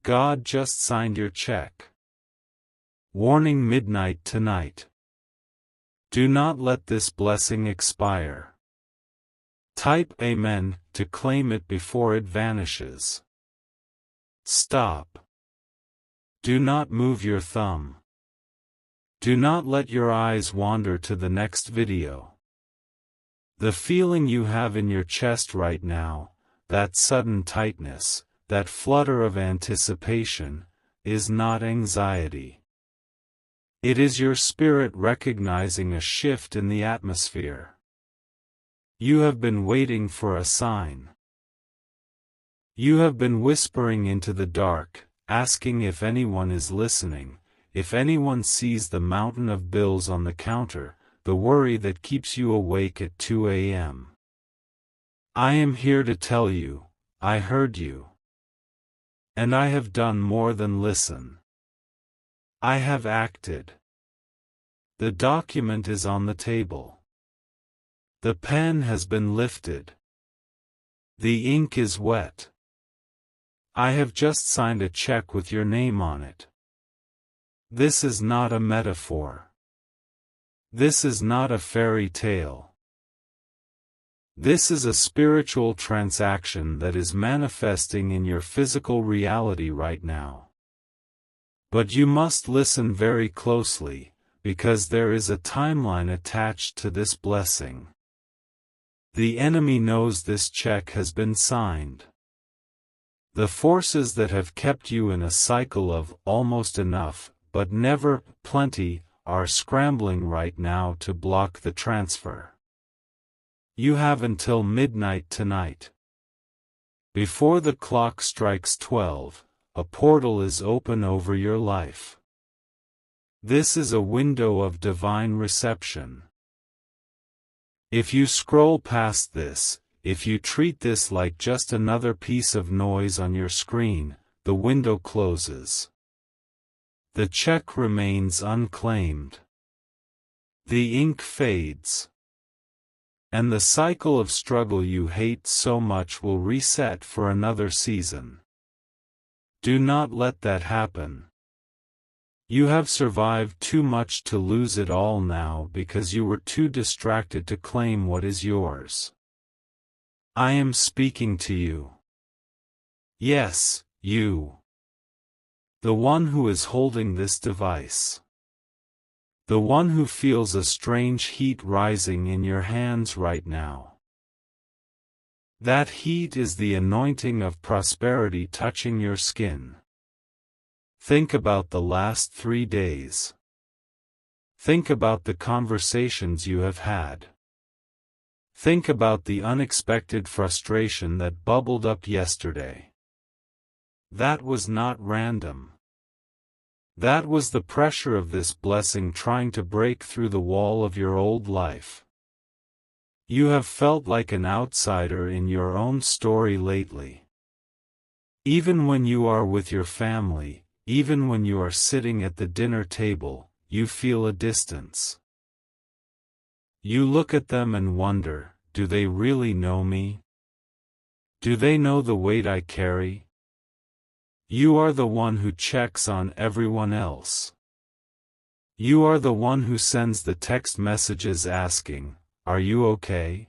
God just signed your check. Warning: midnight tonight. Do not let this blessing expire. Type Amen to claim it before it vanishes. Stop. Do not move your thumb. Do not let your eyes wander to the next video. The feeling you have in your chest right now, that sudden tightness, that flutter of anticipation, is not anxiety. It is your spirit recognizing a shift in the atmosphere. You have been waiting for a sign. You have been whispering into the dark, asking if anyone is listening, if anyone sees the mountain of bills on the counter, the worry that keeps you awake at 2 a.m. I am here to tell you, I heard you. And I have done more than listen. I have acted. The document is on the table. The pen has been lifted. The ink is wet. I have just signed a check with your name on it. This is not a metaphor. This is not a fairy tale. This is a spiritual transaction that is manifesting in your physical reality right now. But you must listen very closely, because there is a timeline attached to this blessing. The enemy knows this check has been signed. The forces that have kept you in a cycle of almost enough, but never plenty, are scrambling right now to block the transfer. You have until midnight tonight. Before the clock strikes 12, a portal is open over your life. This is a window of divine reception. If you scroll past this, if you treat this like just another piece of noise on your screen, the window closes. The check remains unclaimed. The ink fades. And the cycle of struggle you hate so much will reset for another season. Do not let that happen. You have survived too much to lose it all now because you were too distracted to claim what is yours. I am speaking to you. Yes, you. The one who is holding this device. The one who feels a strange heat rising in your hands right now. That heat is the anointing of prosperity touching your skin. Think about the last 3 days. Think about the conversations you have had. Think about the unexpected frustration that bubbled up yesterday. That was not random. That was the pressure of this blessing trying to break through the wall of your old life. You have felt like an outsider in your own story lately. Even when you are with your family, even when you are sitting at the dinner table, you feel a distance. You look at them and wonder, do they really know me? Do they know the weight I carry? You are the one who checks on everyone else. You are the one who sends the text messages asking, "Are you okay?"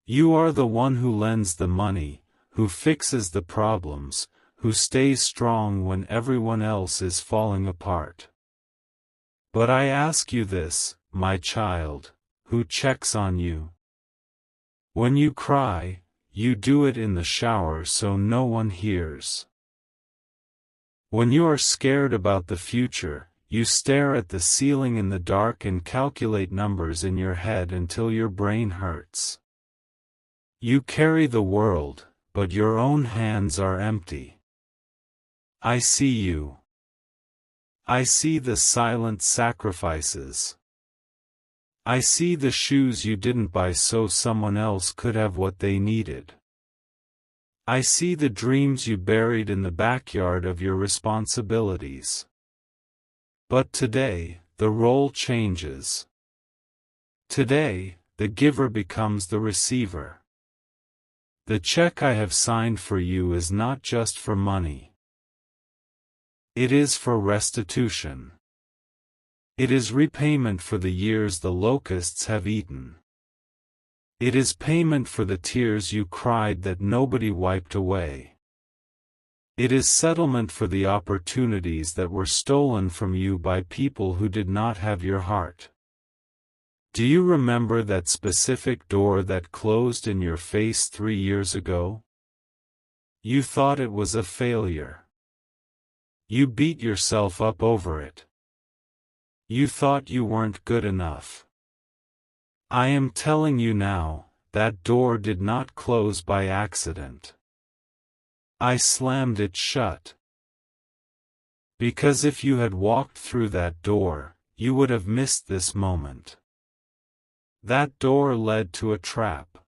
You are the one who lends the money, who fixes the problems, who stays strong when everyone else is falling apart. But I ask you this, my child, who checks on you? When you cry, you do it in the shower so no one hears. When you are scared about the future, you stare at the ceiling in the dark and calculate numbers in your head until your brain hurts. You carry the world, but your own hands are empty. I see you. I see the silent sacrifices. I see the shoes you didn't buy so someone else could have what they needed. I see the dreams you buried in the backyard of your responsibilities. But today, the role changes. Today, the giver becomes the receiver. The check I have signed for you is not just for money. It is for restitution. It is repayment for the years the locusts have eaten. It is payment for the tears you cried that nobody wiped away. It is settlement for the opportunities that were stolen from you by people who did not have your heart. Do you remember that specific door that closed in your face 3 years ago? You thought it was a failure. You beat yourself up over it. You thought you weren't good enough. I am telling you now, that door did not close by accident. I slammed it shut. Because if you had walked through that door, you would have missed this moment. That door led to a trap.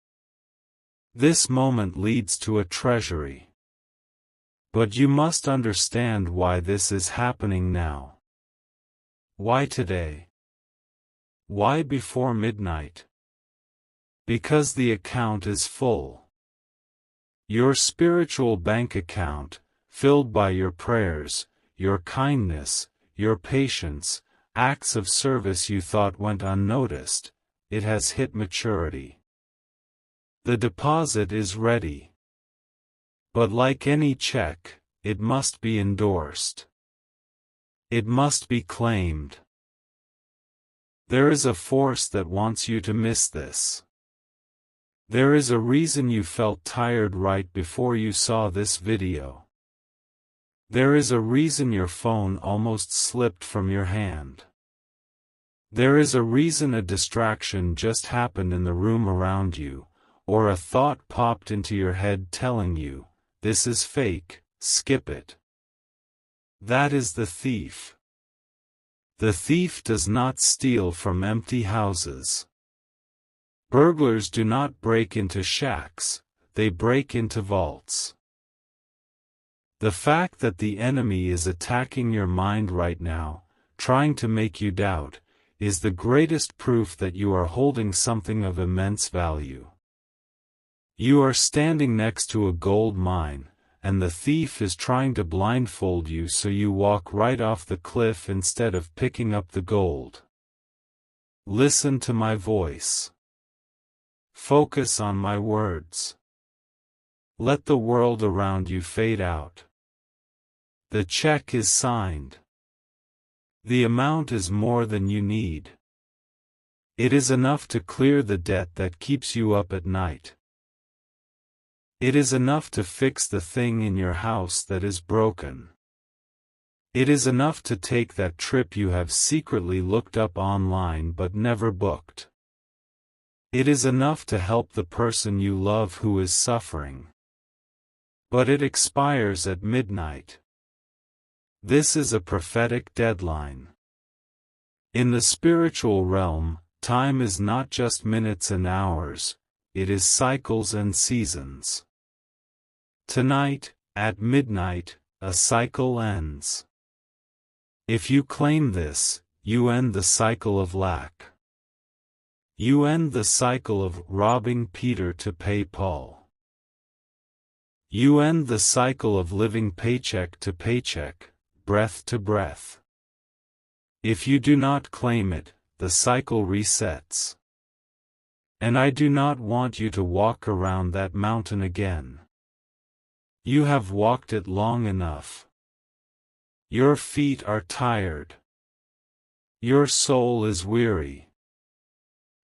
This moment leads to a treasury. But you must understand why this is happening now. Why today? Why before midnight? Because the account is full. Your spiritual bank account, filled by your prayers, your kindness, your patience, acts of service you thought went unnoticed, it has hit maturity. The deposit is ready. But like any check, it must be endorsed. It must be claimed. There is a force that wants you to miss this. There is a reason you felt tired right before you saw this video. There is a reason your phone almost slipped from your hand. There is a reason a distraction just happened in the room around you, or a thought popped into your head telling you, this is fake, skip it. That is the thief. The thief does not steal from empty houses. Burglars do not break into shacks, they break into vaults. The fact that the enemy is attacking your mind right now, trying to make you doubt, is the greatest proof that you are holding something of immense value. You are standing next to a gold mine, and the thief is trying to blindfold you so you walk right off the cliff instead of picking up the gold. Listen to my voice. Focus on my words. Let the world around you fade out. The check is signed. The amount is more than you need. It is enough to clear the debt that keeps you up at night. It is enough to fix the thing in your house that is broken. It is enough to take that trip you have secretly looked up online but never booked. It is enough to help the person you love who is suffering. But it expires at midnight. This is a prophetic deadline. In the spiritual realm, time is not just minutes and hours, it is cycles and seasons. Tonight, at midnight, a cycle ends. If you claim this, you end the cycle of lack. You end the cycle of robbing Peter to pay Paul. You end the cycle of living paycheck to paycheck, breath to breath. If you do not claim it, the cycle resets. And I do not want you to walk around that mountain again. You have walked it long enough. Your feet are tired. Your soul is weary.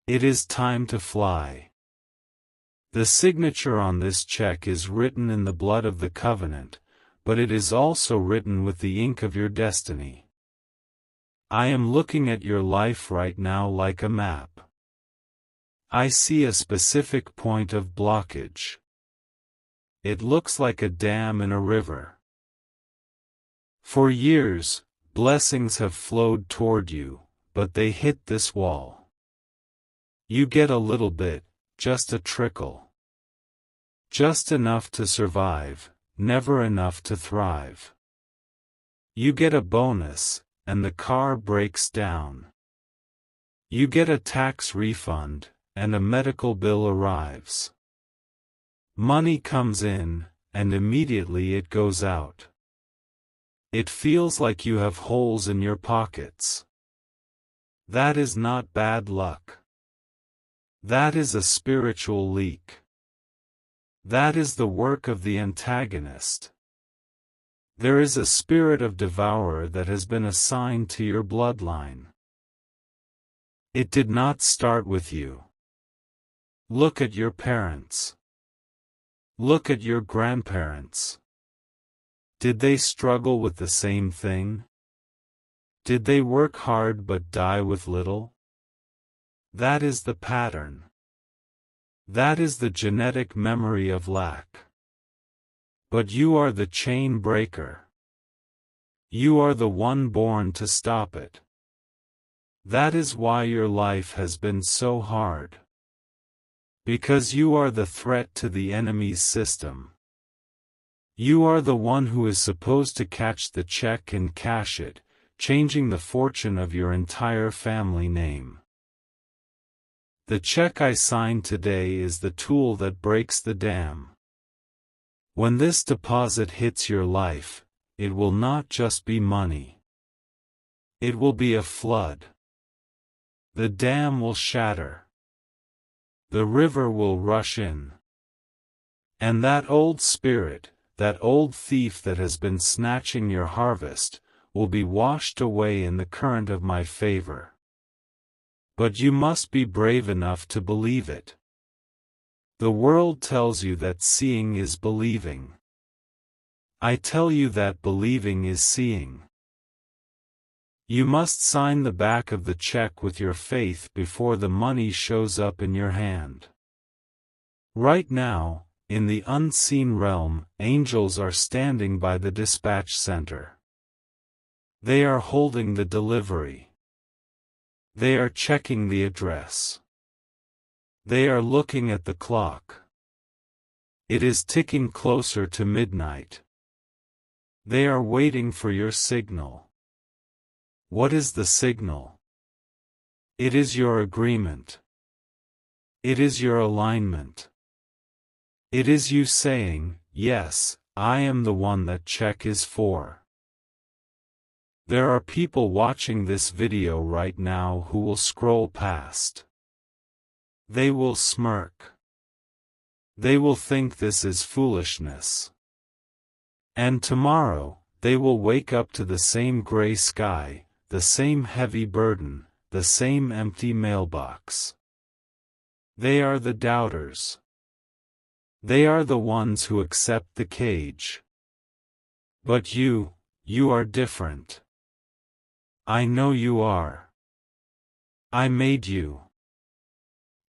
It is time to fly. The signature on this check is written in the blood of the covenant, but it is also written with the ink of your destiny. I am looking at your life right now like a map. I see a specific point of blockage. It looks like a dam in a river. For years, blessings have flowed toward you, but they hit this wall. You get a little bit, just a trickle. Just enough to survive, never enough to thrive. You get a bonus, and the car breaks down. You get a tax refund, and a medical bill arrives. Money comes in, and immediately it goes out. It feels like you have holes in your pockets. That is not bad luck. That is a spiritual leak. That is the work of the antagonist. There is a spirit of devourer that has been assigned to your bloodline. It did not start with you. Look at your parents. Look at your grandparents. Did they struggle with the same thing? Did they work hard but die with little? That is the pattern. That is the genetic memory of lack. But you are the chain breaker. You are the one born to stop it. That is why your life has been so hard. Because you are the threat to the enemy's system. You are the one who is supposed to catch the check and cash it, changing the fortune of your entire family name. The check I signed today is the tool that breaks the dam. When this deposit hits your life, it will not just be money. It will be a flood. The dam will shatter. The river will rush in. And that old spirit, that old thief that has been snatching your harvest, will be washed away in the current of my favor. But you must be brave enough to believe it. The world tells you that seeing is believing. I tell you that believing is seeing. You must sign the back of the check with your faith before the money shows up in your hand. Right now, in the unseen realm, angels are standing by the dispatch center. They are holding the delivery. They are checking the address. They are looking at the clock. It is ticking closer to midnight. They are waiting for your signal. What is the signal? It is your agreement. It is your alignment. It is you saying, yes, I am the one that check is for. There are people watching this video right now who will scroll past. They will smirk. They will think this is foolishness. And tomorrow, they will wake up to the same gray sky, the same heavy burden, the same empty mailbox. They are the doubters. They are the ones who accept the cage. But you are different. I know you are. I made you.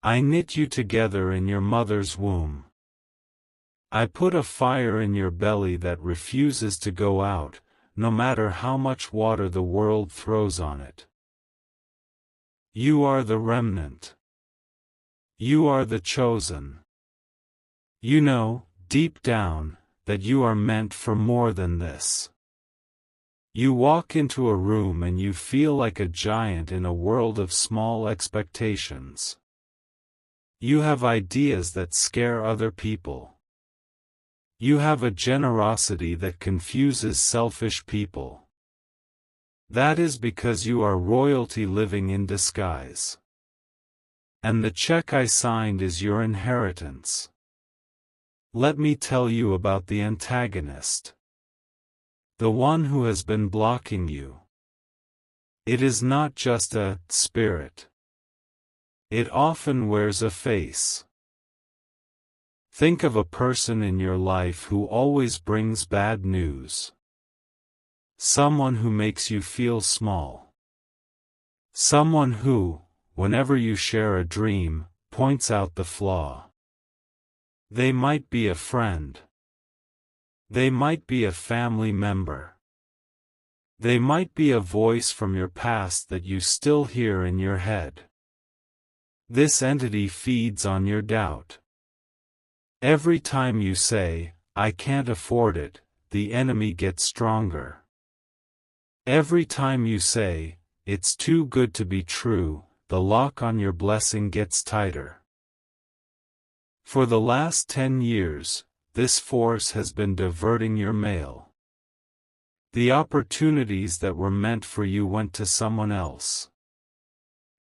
I knit you together in your mother's womb. I put a fire in your belly that refuses to go out, no matter how much water the world throws on it. You are the remnant. You are the chosen. You know, deep down, that you are meant for more than this. You walk into a room and you feel like a giant in a world of small expectations. You have ideas that scare other people. You have a generosity that confuses selfish people. That is because you are royalty living in disguise. And the check I signed is your inheritance. Let me tell you about the antagonist. The one who has been blocking you. It is not just a spirit. It often wears a face. Think of a person in your life who always brings bad news. Someone who makes you feel small. Someone who, whenever you share a dream, points out the flaw. They might be a friend. They might be a family member. They might be a voice from your past that you still hear in your head. This entity feeds on your doubt. Every time you say, I can't afford it, the enemy gets stronger. Every time you say, it's too good to be true, the lock on your blessing gets tighter. For the last 10 years, this force has been diverting your mail. The opportunities that were meant for you went to someone else.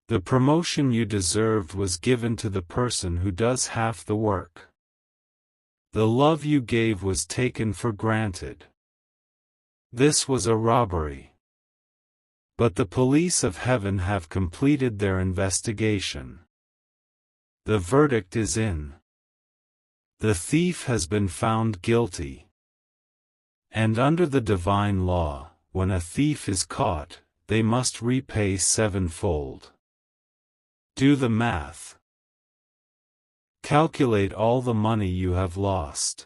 The promotion you deserved was given to the person who does half the work. The love you gave was taken for granted. This was a robbery. But the police of heaven have completed their investigation. The verdict is in. The thief has been found guilty. And under the divine law, when a thief is caught, they must repay sevenfold. Do the math. Calculate all the money you have lost.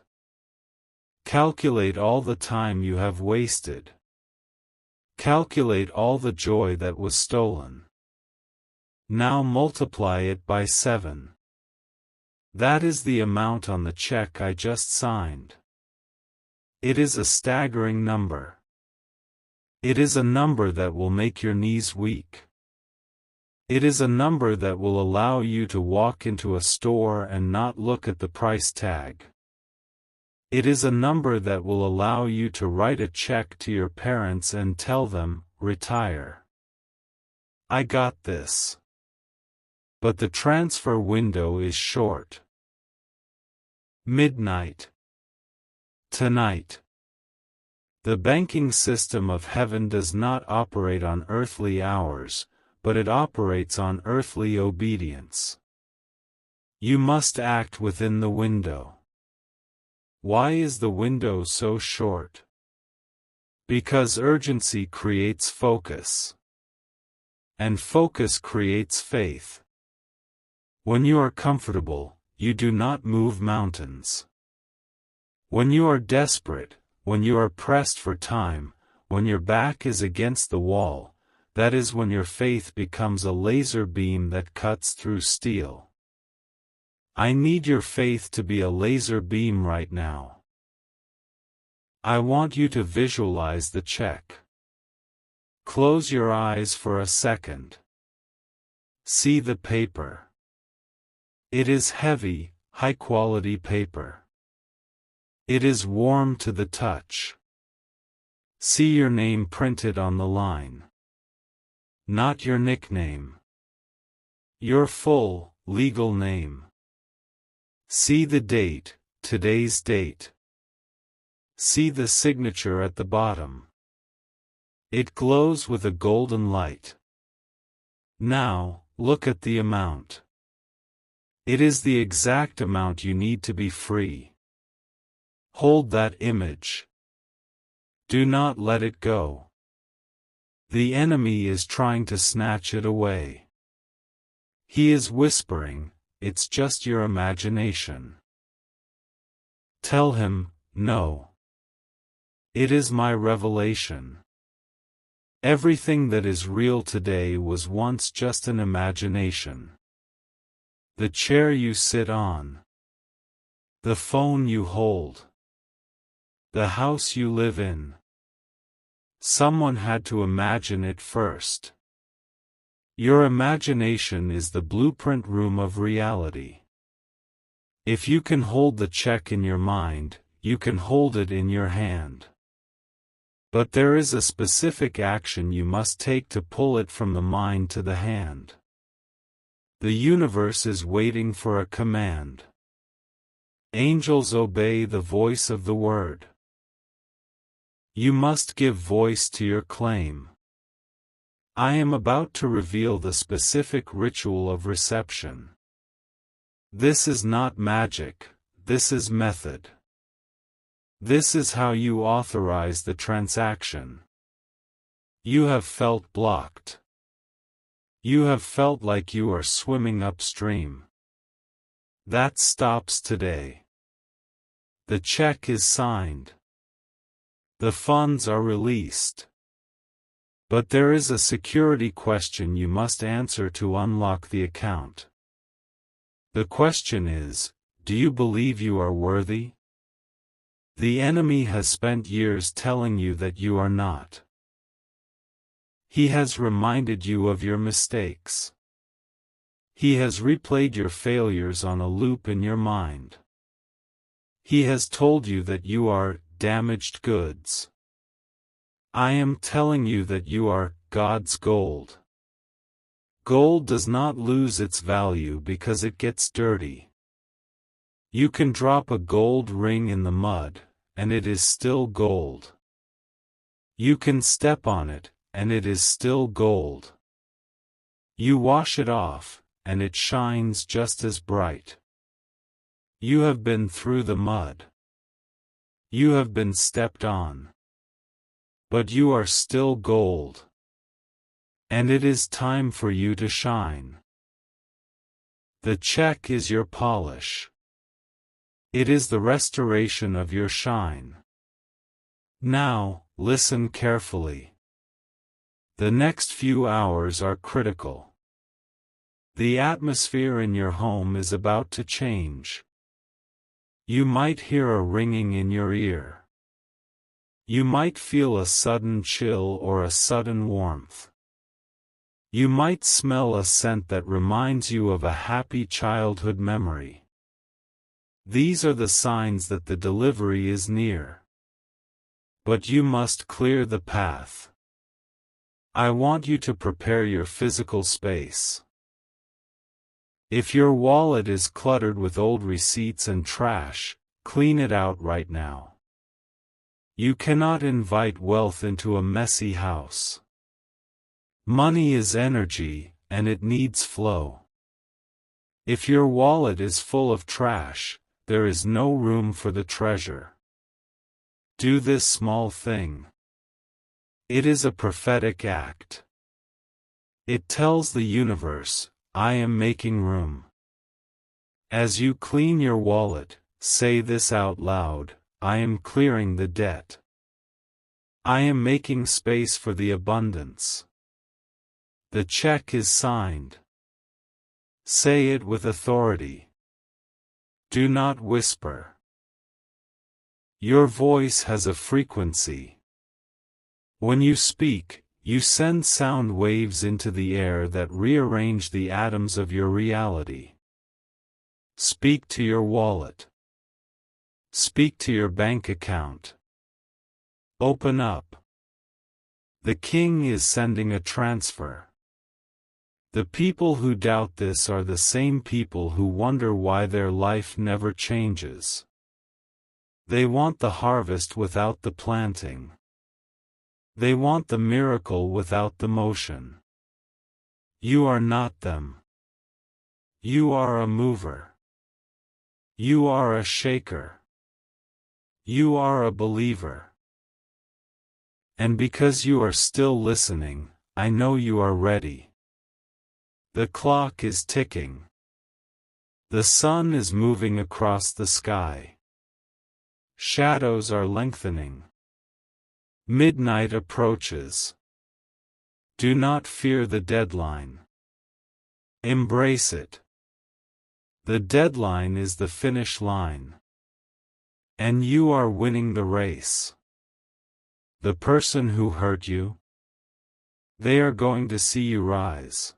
Calculate all the time you have wasted. Calculate all the joy that was stolen. Now multiply it by 7. That is the amount on the check I just signed. It is a staggering number. It is a number that will make your knees weak. It is a number that will allow you to walk into a store and not look at the price tag. It is a number that will allow you to write a check to your parents and tell them, retire. I got this. But the transfer window is short. Midnight. Tonight. The banking system of heaven does not operate on earthly hours, but it operates on earthly obedience. You must act within the window. Why is the window so short? Because urgency creates focus. And focus creates faith. When you are comfortable, you do not move mountains. When you are desperate, when you are pressed for time, when your back is against the wall, that is when your faith becomes a laser beam that cuts through steel. I need your faith to be a laser beam right now. I want you to visualize the check. Close your eyes for a second. See the paper. It is heavy, high-quality paper. It is warm to the touch. See your name printed on the line. Not your nickname. Your full, legal name. See the date, today's date. See the signature at the bottom. It glows with a golden light. Now, look at the amount. It is the exact amount you need to be free. Hold that image. Do not let it go. The enemy is trying to snatch it away. He is whispering, it's just your imagination. Tell him, no. It is my revelation. Everything that is real today was once just an imagination. The chair you sit on. The phone you hold. The house you live in. Someone had to imagine it first. Your imagination is the blueprint room of reality. If you can hold the check in your mind, you can hold it in your hand. But there is a specific action you must take to pull it from the mind to the hand. The universe is waiting for a command. Angels obey the voice of the word. You must give voice to your claim. I am about to reveal the specific ritual of reception. This is not magic, this is method. This is how you authorize the transaction. You have felt blocked. You have felt like you are swimming upstream. That stops today. The check is signed. The funds are released. But there is a security question you must answer to unlock the account. The question is, do you believe you are worthy? The enemy has spent years telling you that you are not. He has reminded you of your mistakes. He has replayed your failures on a loop in your mind. He has told you that you are damaged goods. I am telling you that you are God's gold. Gold does not lose its value because it gets dirty. You can drop a gold ring in the mud, and it is still gold. You can step on it, and it is still gold. You wash it off, and it shines just as bright. You have been through the mud. You have been stepped on. But you are still gold. And it is time for you to shine. The check is your polish. It is the restoration of your shine. Now, listen carefully. The next few hours are critical. The atmosphere in your home is about to change. You might hear a ringing in your ear. You might feel a sudden chill or a sudden warmth. You might smell a scent that reminds you of a happy childhood memory. These are the signs that the delivery is near. But you must clear the path. I want you to prepare your physical space. If your wallet is cluttered with old receipts and trash, clean it out right now. You cannot invite wealth into a messy house. Money is energy, and it needs flow. If your wallet is full of trash, there is no room for the treasure. Do this small thing. It is a prophetic act. It tells the universe, I am making room. As you clean your wallet, say this out loud, I am clearing the debt. I am making space for the abundance. The check is signed. Say it with authority. Do not whisper. Your voice has a frequency. When you speak, you send sound waves into the air that rearrange the atoms of your reality. Speak to your wallet. Speak to your bank account. Open up. The King is sending a transfer. The people who doubt this are the same people who wonder why their life never changes. They want the harvest without the planting. They want the miracle without the motion. You are not them. You are a mover. You are a shaker. You are a believer. And because you are still listening, I know you are ready. The clock is ticking. The sun is moving across the sky. Shadows are lengthening. Midnight approaches. Do not fear the deadline. Embrace it. The deadline is the finish line. And you are winning the race. The person who hurt you, they are going to see you rise.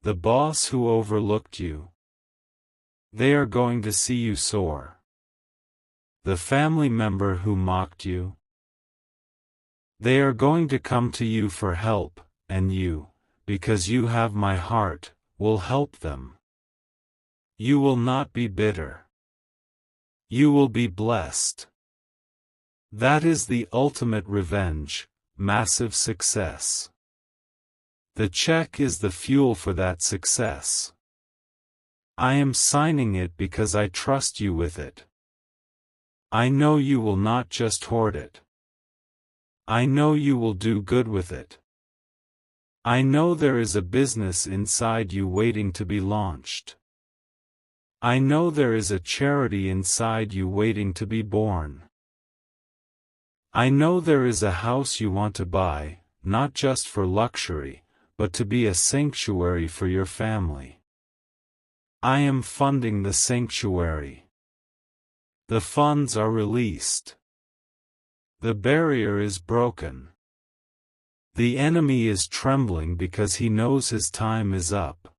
The boss who overlooked you, they are going to see you soar. The family member who mocked you, they are going to come to you for help, and you, because you have my heart, will help them. You will not be bitter. You will be blessed. That is the ultimate revenge, massive success. The check is the fuel for that success. I am signing it because I trust you with it. I know you will not just hoard it. I know you will do good with it. I know there is a business inside you waiting to be launched. I know there is a charity inside you waiting to be born. I know there is a house you want to buy, not just for luxury, but to be a sanctuary for your family. I am funding the sanctuary. The funds are released. The barrier is broken. The enemy is trembling because he knows his time is up.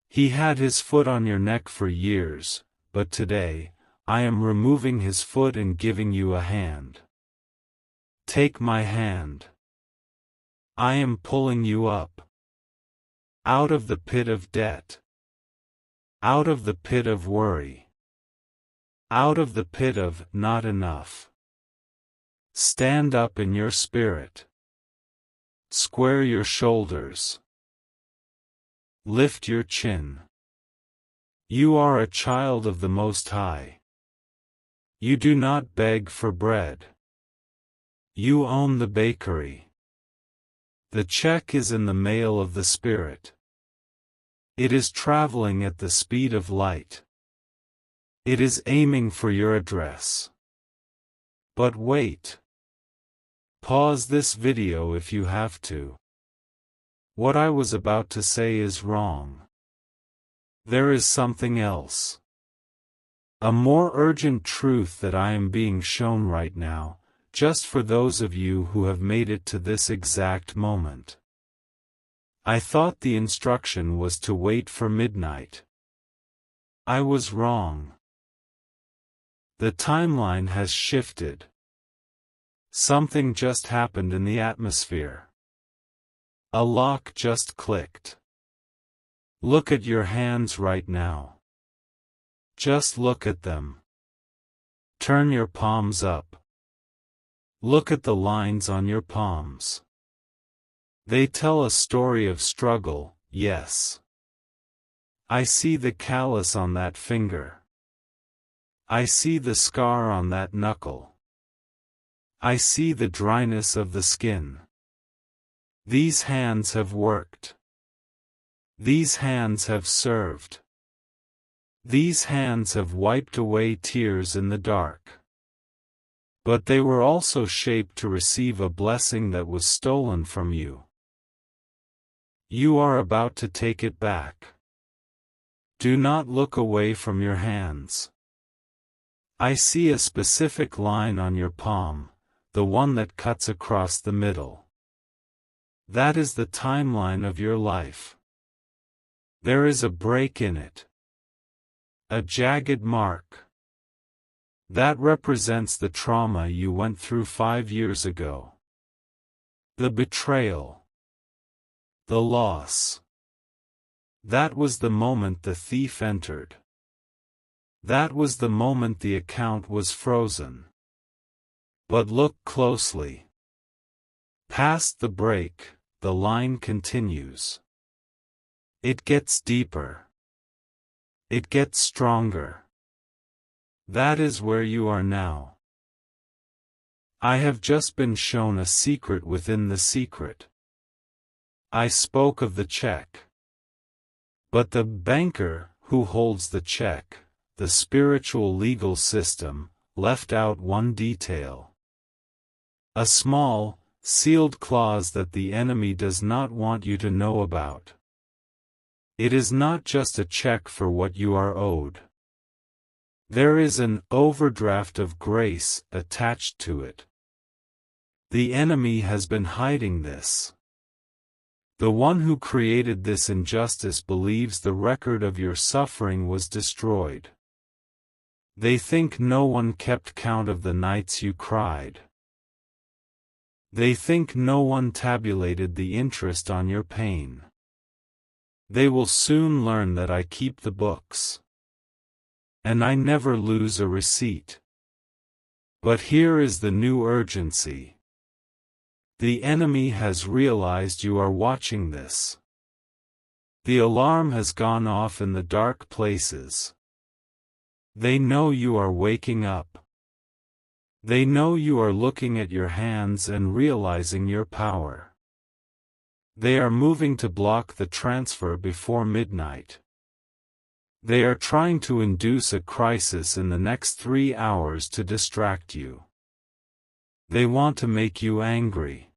He had his foot on your neck for years, but today, I am removing his foot and giving you a hand. Take my hand. I am pulling you up. Out of the pit of debt. Out of the pit of worry. Out of the pit of not enough. Stand up in your spirit. Square your shoulders. Lift your chin. You are a child of the Most High. You do not beg for bread. You own the bakery. The check is in the mail of the Spirit. It is traveling at the speed of light. It is aiming for your address. But wait. Pause this video if you have to. What I was about to say is wrong. There is something else. A more urgent truth that I am being shown right now, just for those of you who have made it to this exact moment. I thought the instruction was to wait for midnight. I was wrong. The timeline has shifted. Something just happened in the atmosphere. A lock just clicked. Look at your hands right now. Just look at them. Turn your palms up. Look at the lines on your palms. They tell a story of struggle, yes. I see the callus on that finger. I see the scar on that knuckle. I see the dryness of the skin. These hands have worked. These hands have served. These hands have wiped away tears in the dark. But they were also shaped to receive a blessing that was stolen from you. You are about to take it back. Do not look away from your hands. I see a specific line on your palm, the one that cuts across the middle. That is the timeline of your life. There is a break in it. A jagged mark. That represents the trauma you went through 5 years ago. The betrayal. The loss. That was the moment the thief entered. That was the moment the account was frozen. But look closely. Past the break, the line continues. It gets deeper. It gets stronger. That is where you are now. I have just been shown a secret within the secret. I spoke of the check. But the banker, who holds the check, the spiritual legal system, left out one detail. A small, sealed clause that the enemy does not want you to know about. It is not just a check for what you are owed. There is an overdraft of grace attached to it. The enemy has been hiding this. The one who created this injustice believes the record of your suffering was destroyed. They think no one kept count of the nights you cried. They think no one tabulated the interest on your pain. They will soon learn that I keep the books. And I never lose a receipt. But here is the new urgency. The enemy has realized you are watching this. The alarm has gone off in the dark places. They know you are waking up. They know you are looking at your hands and realizing your power. They are moving to block the transfer before midnight. They are trying to induce a crisis in the next 3 hours to distract you. They want to make you angry.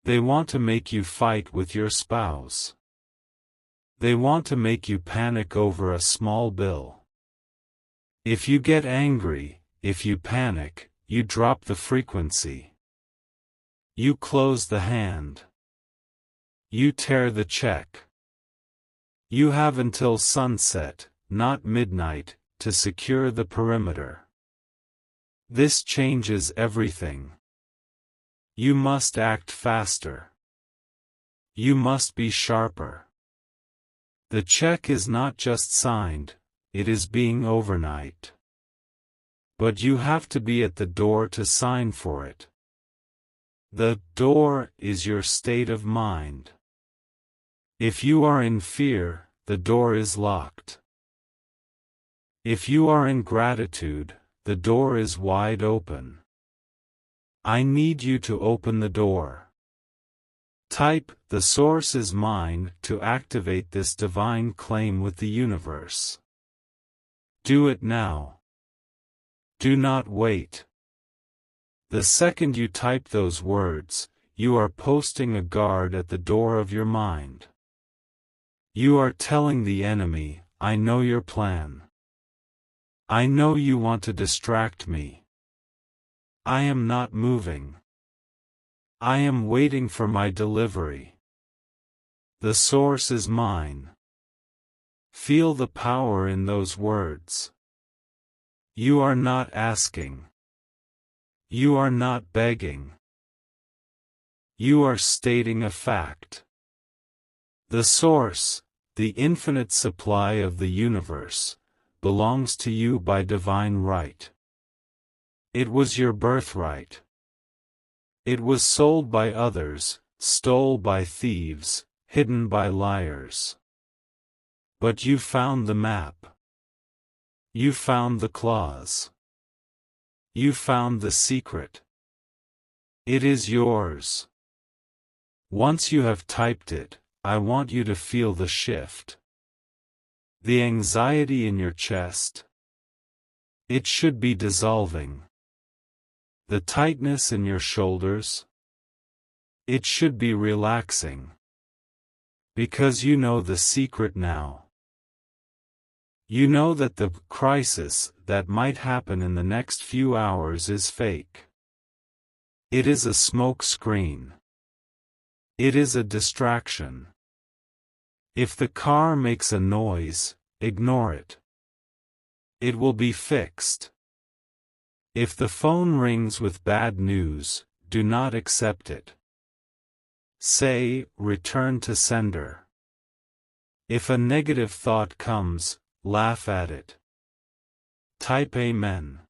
They want to make you fight with your spouse. They want to make you panic over a small bill. If you get angry, if you panic, you drop the frequency. You close the hand. You tear the check. You have until sunset, not midnight, to secure the perimeter. This changes everything. You must act faster. You must be sharper. The check is not just signed, it is being overnight. But you have to be at the door to sign for it. The door is your state of mind. If you are in fear, the door is locked. If you are in gratitude, the door is wide open. I need you to open the door. Type, "The source is mine," to activate this divine claim with the universe. Do it now. Do not wait. The second you type those words, you are posting a guard at the door of your mind. You are telling the enemy, "I know your plan. I know you want to distract me. I am not moving. I am waiting for my delivery. The source is mine." Feel the power in those words. You are not asking. You are not begging. You are stating a fact. The source, the infinite supply of the universe, belongs to you by divine right. It was your birthright. It was sold by others, stole by thieves, hidden by liars. But you found the map. You found the clause. You found the secret. It is yours. Once you have typed it, I want you to feel the shift. The anxiety in your chest. It should be dissolving. The tightness in your shoulders. It should be relaxing. Because you know the secret now. You know that the crisis that might happen in the next few hours is fake. It is a smoke screen. It is a distraction. If the car makes a noise, ignore it. It will be fixed. If the phone rings with bad news, do not accept it. Say, "Return to sender." If a negative thought comes, laugh at it. Type Amen.